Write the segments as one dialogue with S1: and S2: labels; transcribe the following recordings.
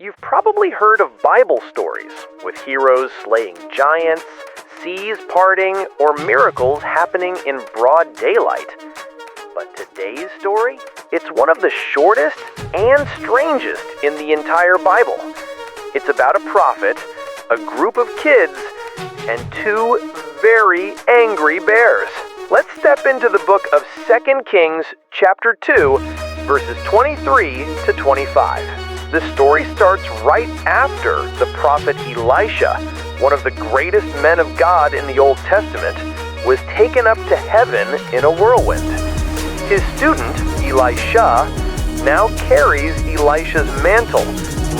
S1: You've probably heard of Bible stories, with heroes slaying giants, seas parting, or miracles happening in broad daylight. But today's story? It's one of the shortest and strangest in the entire Bible. It's about a prophet, a group of kids, and two very angry bears. Let's step into the book of 2 Kings, chapter 2, verses 23 to 25. The story starts right after the prophet Elisha, one of the greatest men of God in the Old Testament, was taken up to heaven in a whirlwind. His student, Elisha, now carries Elisha's mantle,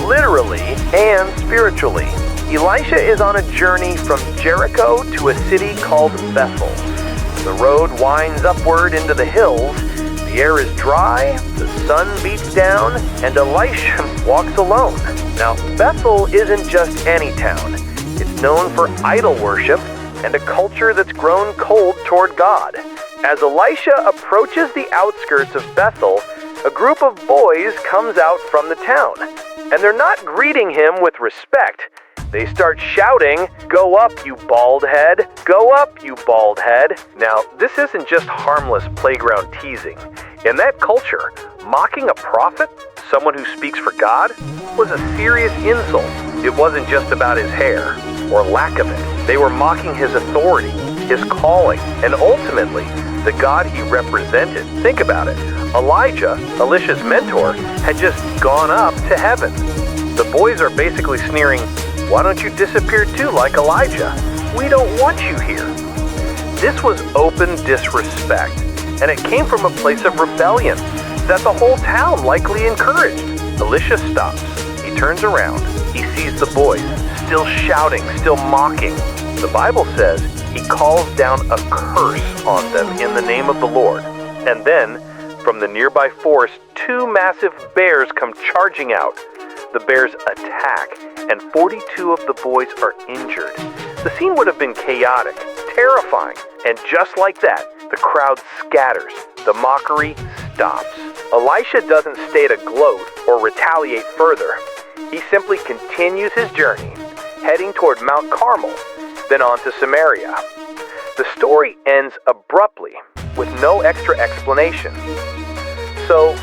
S1: literally and spiritually. Elisha is on a journey from Jericho to a city called Bethel. The road winds upward into the hills. The air is dry, the sun beats down, and Elisha walks alone. Now, Bethel isn't just any town. It's known for idol worship and a culture that's grown cold toward God. As Elisha approaches the outskirts of Bethel, a group of boys comes out from the town, and they're not greeting him with respect. They start shouting, "Go up, you bald head! Go up, you bald head!" Now, this isn't just harmless playground teasing. In that culture, mocking a prophet, someone who speaks for God, was a serious insult. It wasn't just about his hair, or lack of it. They were mocking his authority, his calling, and ultimately, the God he represented. Think about it. Elijah, Elisha's mentor, had just gone up to heaven. The boys are basically sneering, "Why don't you disappear too like Elijah? We don't want you here." This was open disrespect, and it came from a place of rebellion that the whole town likely encouraged. Elisha stops. He turns around. He sees the boys still shouting, still mocking. The Bible says he calls down a curse on them in the name of the Lord. And then, from the nearby forest, two massive bears come charging out. The bears attack, and 42 of the boys are injured. The scene would have been chaotic, terrifying, and just like that, the crowd scatters. The mockery stops. Elisha doesn't stay to gloat or retaliate further. He simply continues his journey, heading toward Mount Carmel, then on to Samaria. The story ends abruptly, with no extra explanation. So,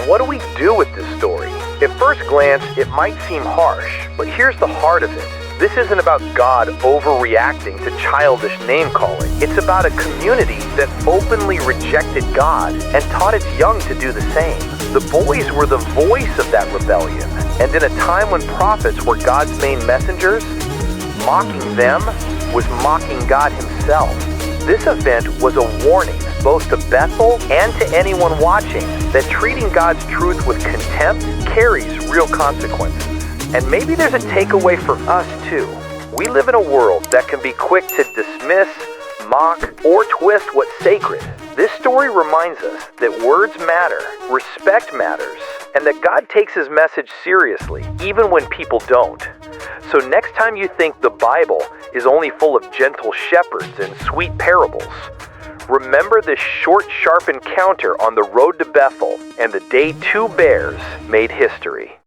S1: what do we do with this story? At first glance, it might seem harsh, but here's the heart of it. This isn't about God overreacting to childish name-calling. It's about a community that openly rejected God and taught its young to do the same. The boys were the voice of that rebellion, and in a time when prophets were God's main messengers, mocking them was mocking God himself. This event was a warning, both to Bethel and to anyone watching, that treating God's truth with contempt carries real consequences. And maybe there's a takeaway for us too. We live in a world that can be quick to dismiss, mock, or twist what's sacred. This story reminds us that words matter, respect matters, and that God takes his message seriously, even when people don't. So next time you think the Bible is only full of gentle shepherds and sweet parables, remember this short, sharp encounter on the road to Bethel and the day two bears made history.